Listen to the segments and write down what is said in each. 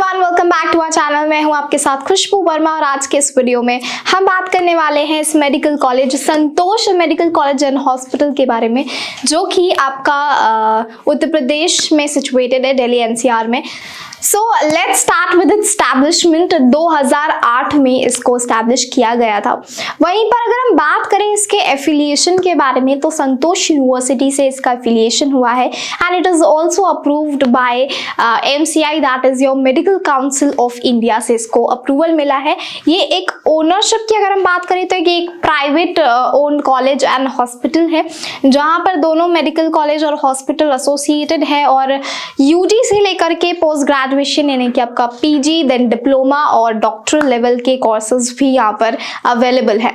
Everyone, welcome back to our channel. मैं हूं आपके साथ खुशबू वर्मा और आज के इस वीडियो में हम बात करने वाले हैं इस medical college Santosh medical college and hospital के बारे में, जो कि आपका उत्तर प्रदेश में सिचुएटेड है, दिल्ली एनसीआर में। So let's start with its establishment. 2008 में इसको एस्टैब्लिश किया गया था। वहीं पर अगर हम बात करें इसके एफिलिएशन के बारे में, तो संतोष यूनिवर्सिटी से इसका एफिलिएशन हुआ है and it is also approved by MCI, that is your medical council of India से इसको अप्रूवल मिला है। ये एक ओनरशिप की अगर हम बात करें तो ये एक private own college and hospital है, जहां पर दोनों मेडिकल कॉलेज और हॉस्पिटल एसोसिएटेड है और UG से लेकर के पोस्ट ग्रेजुएशन यानी कि आपका PG देन डिप्लोमा और डॉक्टरल लेवल के कोर्सेज भी यहाँ पर अवेलेबल है।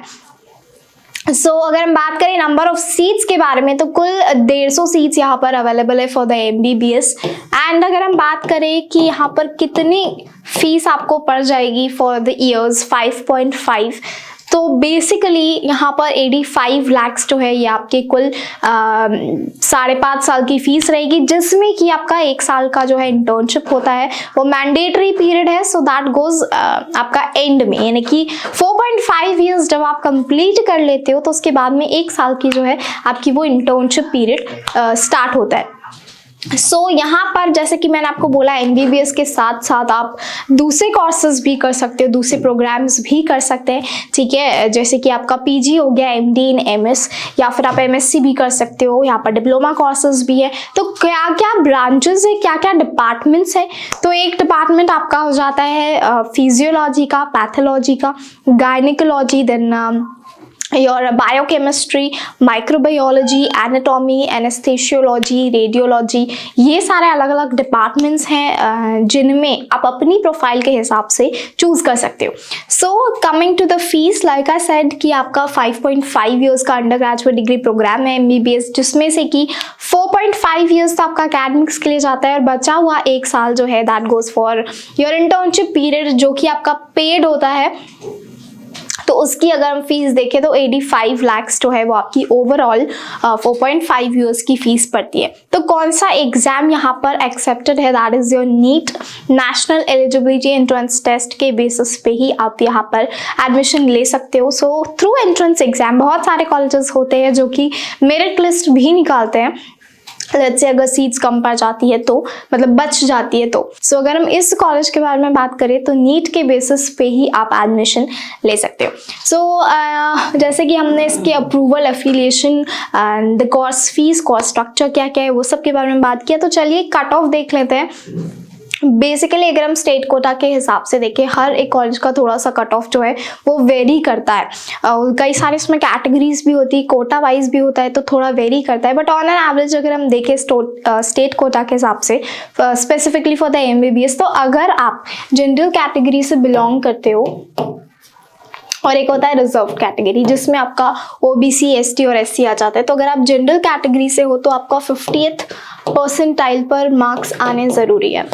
अगर हम बात करें नंबर ऑफ सीट्स के बारे में, तो कुल 150 सीट्स यहाँ पर अवेलेबल है फॉर द MBBS। एंड अगर हम बात करें कि यहाँ पर कितनी फीस आपको पड़ जाएगी फॉर द ईयर्स 5.5, तो बेसिकली यहाँ पर 85 लाख जो है ये आपके कुल 5.5 साल की फीस रहेगी, जिसमें कि आपका 1 साल का जो है इंटर्नशिप होता है, वो मैंडेटरी पीरियड है। सो दैट गोज आपका एंड में, यानी कि 4.5 ईयर्स जब आप कंप्लीट कर लेते हो तो उसके बाद में 1 साल की जो है आपकी वो इंटर्नशिप पीरियड स्टार्ट होता है। यहाँ पर जैसे कि मैंने आपको बोला, MBBS के साथ साथ आप दूसरे कोर्सेज भी कर सकते हो, दूसरे प्रोग्राम्स भी कर सकते हैं, ठीक है। जैसे कि आपका PG हो गया, MD इन MS, या फिर आप MSc भी कर सकते हो। यहाँ पर डिप्लोमा कोर्सेज भी है। तो क्या क्या ब्रांचेस है, क्या क्या डिपार्टमेंट्स है, तो एक डिपार्टमेंट आपका हो जाता है फिजियोलॉजी का, पैथोलॉजी का, gynaecology, then your biochemistry, microbiology, anatomy, anaesthesiology, radiology. ये सारे अलग अलग डिपार्टमेंट्स हैं जिनमें आप अपनी प्रोफाइल के हिसाब से चूज कर सकते हो। Coming to the fees, like I said कि आपका 5.5 ईयर्स का अंडर ग्रेजुएट डिग्री प्रोग्राम है MBBS, जिसमें से कि 4.5 ईयर्स तो आपका अकेडमिक्स के लिए जाता है और बचा हुआ 1 साल जो है that goes for your internship period, जो कि आपका पेड होता है। तो उसकी अगर हम फीस देखें तो 85 लाख जो है वो आपकी ओवरऑल 4.5 ईयर्स की फीस पड़ती है। तो कौन सा एग्जाम यहाँ पर एक्सेप्टेड है, that is your NEET, National Eligibility Entrance Test के बेसिस पे ही आप यहाँ पर एडमिशन ले सकते हो। थ्रू एंट्रेंस एग्जाम बहुत सारे कॉलेजेस होते हैं जो कि मेरिट लिस्ट भी निकालते हैं। लेट्स से अगर सीट्स कम पड़ जाती है तो मतलब बच जाती है तो अगर हम इस कॉलेज के बारे में बात करें तो नीट के बेसिस पे ही आप एडमिशन ले सकते हो। जैसे कि हमने इसके approval, affiliation, the course fees, course structure क्या क्या है वो सब के बारे में बात किया। तो चलिए कट ऑफ देख लेते हैं। बेसिकली अगर हम स्टेट कोटा के हिसाब से देखें, हर एक कॉलेज का थोड़ा सा कट ऑफ जो है वो वेरी करता है। कई सारे इसमें कैटेगरीज भी होती है, कोटा वाइज भी होता है, तो थोड़ा वेरी करता है। बट ऑन एन एवरेज अगर हम देखें स्टेट कोटा के हिसाब से स्पेसिफिकली फॉर द MBBS, तो अगर आप जनरल कैटेगरी से बिलोंग करते हो और एक होता है रिजर्व कैटेगरी जिसमें आपका OBC, ST और SC आ जाता है, तो अगर आप जनरल कैटेगरी से हो तो आपका 50th परसेंटाइल पर मार्क्स आने जरूरी है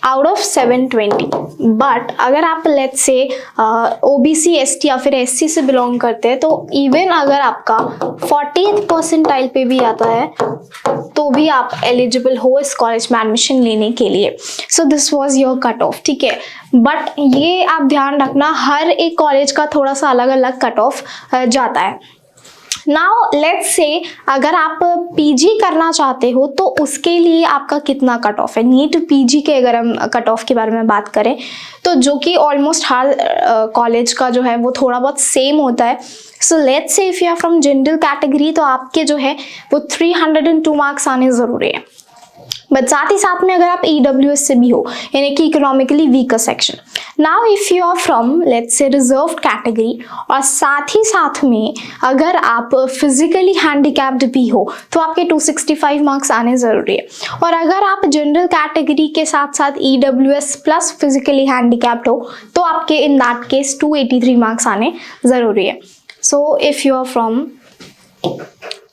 आउट ऑफ 720। बट अगर आप लेट्स से OBC, ST या फिर SC से बिलोंग करते हैं, तो इवन अगर आपका 40th परसेंटाइल पे भी आता है तो भी आप एलिजिबल हो इस कॉलेज में एडमिशन लेने के लिए। So this was your cut off, ठीक है। बट ये आप ध्यान रखना, हर एक कॉलेज का थोड़ा सा अलग अलग कट ऑफ जाता है। नाउ लेट्स से अगर आप PG करना चाहते हो तो उसके लिए आपका कितना कट ऑफ है। नीट PG के अगर हम कट ऑफ के बारे में बात करें तो जो कि ऑलमोस्ट हर कॉलेज का जो है वो थोड़ा बहुत सेम होता है। So let's say if you are from general category तो आपके जो है वो 302 मार्क्स आने जरूरी है। बट साथ ही साथ में अगर आप EWS से भी हो, यानी कि economically weaker section. Now if you are from let's say reserve category और साथ ही साथ में अगर आप फिजिकली हैंडीकैप्ड भी हो तो आपके 265 मार्क्स आने जरूरी है। और अगर आप जनरल कैटेगरी के साथ साथ EWS प्लस फिजिकली हैंडीकैप्ड हो तो आपके इन दैट केस 283 मार्क्स आने जरूरी है। So if you are from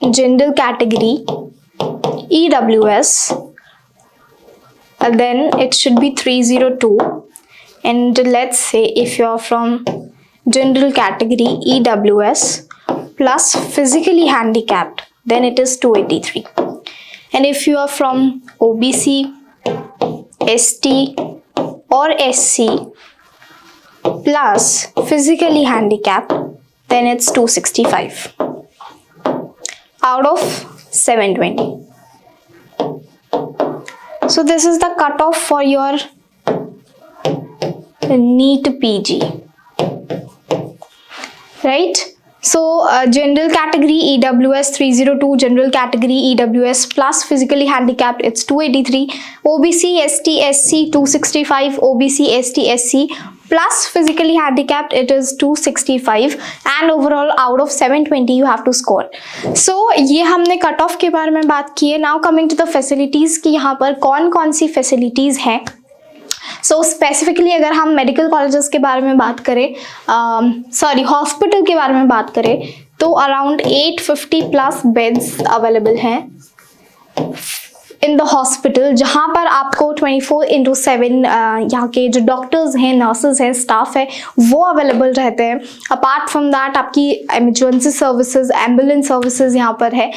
general category EWS, then it should be 302, and let's say if you are from general category EWS plus physically handicapped, then it is 283, and if you are from OBC, ST or SC plus physically handicapped, then it's 265 out of 720. So this is the cutoff for your NEET PG, right? So general category EWS 302, general category EWS plus physically handicapped, it's 283. OBC ST SC 265, OBC ST SC plus physically handicapped, it is 265 and overall out of 720 you have to score. So ये हमने cut off के बारे में बात की है. Now coming to the facilities की यहाँ पर कौन कौन सी फैसिलिटीज हैं. सो स्पेसिफिकली अगर हम मेडिकल कॉलेजेस के बारे में बात करें, हॉस्पिटल के बारे में बात करें, तो अराउंड 850 प्लस बेड्स अवेलेबल हैं इन द हॉस्पिटल, जहाँ पर आपको 24/7 यहाँ के जो डॉक्टर्स हैं, नर्सेज हैं, स्टाफ है, वो अवेलेबल रहते हैं. अपार्ट फ्रॉम दैट आपकी इमरजेंसी सर्विसेज, एम्बुलेंस सर्विसेज यहाँ पर है.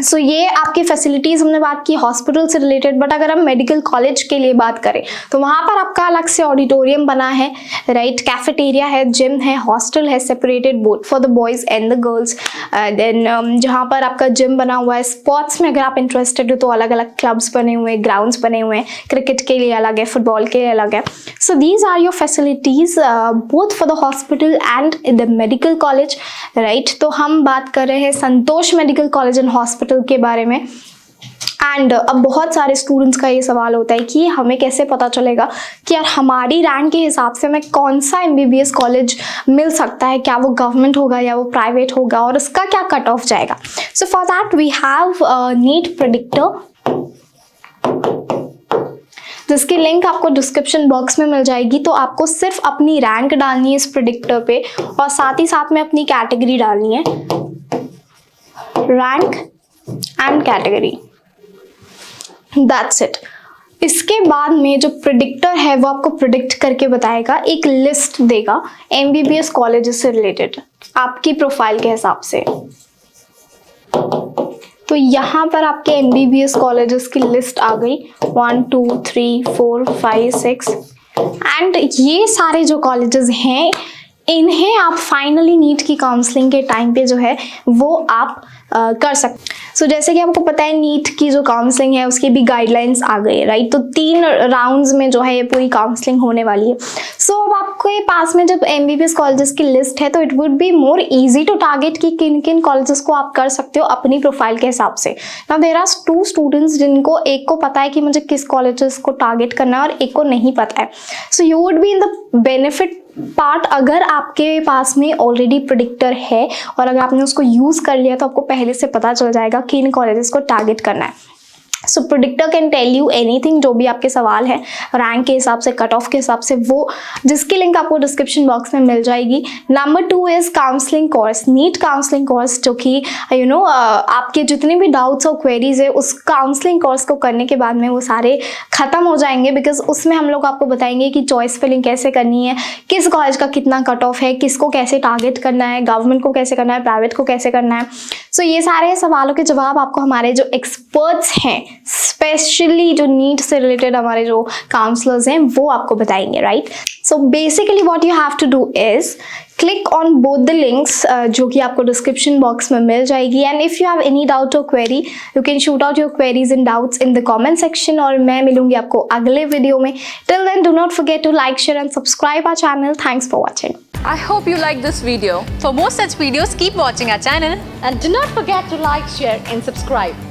सो ये आपकी फैसिलिटीज़ हमने बात की हॉस्पिटल से रिलेटेड. बट अगर हम मेडिकल कॉलेज के लिए बात करें तो वहाँ पर आपका अलग से ऑडिटोरियम बना है, राइट, कैफेटेरिया है, जिम है, हॉस्टल है, separated both for the boys and the girls. Then जहाँ पर आपका जिम बना हुआ है. स्पोर्ट्स में अगर आप इंटरेस्टेड हो तो अलग अलग क्लब्स बने हुए हैं, ग्राउंड्स बने हुए हैं, क्रिकेट के लिए अलग है, फुटबॉल के लिए अलग है. So these are your facilities both for the hospital and the medical college, right. तो हम बात कर रहे हैं Santosh medical college and hospital के बारे में. एंड अब बहुत सारे स्टूडेंट्स का ये सवाल होता है कि हमें कैसे पता चलेगा कि यार हमारी रैंक के हिसाब से हमें कौन सा MBBS कॉलेज मिल सकता है, क्या वो गवर्नमेंट होगा या वो प्राइवेट होगा और उसका क्या कट ऑफ जाएगा. So for that we have NEET predictor, जिसकी लिंक आपको डिस्क्रिप्शन बॉक्स में मिल जाएगी. तो आपको सिर्फ अपनी रैंक डालनी है इस प्रेडिक्टर पे और साथ ही साथ में अपनी कैटेगरी डालनी है, rank and category, that's it. इसके बाद में जो प्रेडिक्टर है वो आपको प्रिडिक्ट करके बताएगा, एक लिस्ट देगा MBBS कॉलेजेस से रिलेटेड आपकी प्रोफाइल के हिसाब से. तो यहाँ पर आपके MBBS कॉलेजेस की लिस्ट आ गई 1 2 3 4 5 6 एंड ये सारे जो कॉलेजेस हैं इन्हें आप फाइनली नीट की काउंसलिंग के टाइम पे जो है वो आप कर सकते. सो जैसे कि आपको पता है नीट की जो काउंसलिंग है उसकी भी गाइडलाइंस आ गई है, राइट. तो 3 राउंड्स में जो है ये पूरी काउंसलिंग होने वाली है. सो अब आपके पास में जब MBBS कॉलेजेस की लिस्ट है तो it would be more easy to target कि किन किन कॉलेजेस को आप कर सकते हो अपनी प्रोफाइल के हिसाब से. नाउ देयर आर 2 स्टूडेंट्स जिनको एक को पता है कि मुझे किस कॉलेजेस को टारगेट करना है और एक को नहीं पता है. So you would be in the benefit part अगर आपके पास में ऑलरेडी प्रेडिक्टर है और अगर आपने उसको यूज़ कर लिया तो आपको पहले से पता चल जाएगा कि इन कॉलेजेस को टारगेट करना है. So predictor can tell you anything, जो भी आपके सवाल है रैंक के हिसाब से, कट ऑफ के हिसाब से, वो जिसकी लिंक आपको डिस्क्रिप्शन बॉक्स में मिल जाएगी. Number 2 is counselling course, NEET counselling course, जो कि आपके जितने भी डाउट्स और क्वेरीज है उस काउंसलिंग कोर्स को करने के बाद में वो सारे खत्म हो जाएंगे. बिकॉज उसमें हम लोग आपको बताएंगे कि चॉइस फिलिंग कैसे करनी है, किस कॉलेज का कितना कट ऑफ है, किसको कैसे टारगेट करना है, गवर्नमेंट को कैसे करना है, प्राइवेट को कैसे करना है. सो ये सारे सवालों के जवाब आपको हमारे जो एक्सपर्ट्स हैं, स्पेशली जो नीट से रिलेटेड हमारे जो काउंसलर्स हैं, वो आपको बताएंगे, right. So basically what you have to do is click on both the links जो कि आपको डिस्क्रिप्शन बॉक्स में मिल जाएगी. And if you have any doubt और query you can shoot out your queries and doubts in the comment section और मैं मिलूंगी आपको अगले वीडियो में. Till then do not forget to like, share and subscribe our channel. Thanks for watching. I hope you like this video. For more such videos, keep watching our channel And do not forget to like, share and subscribe.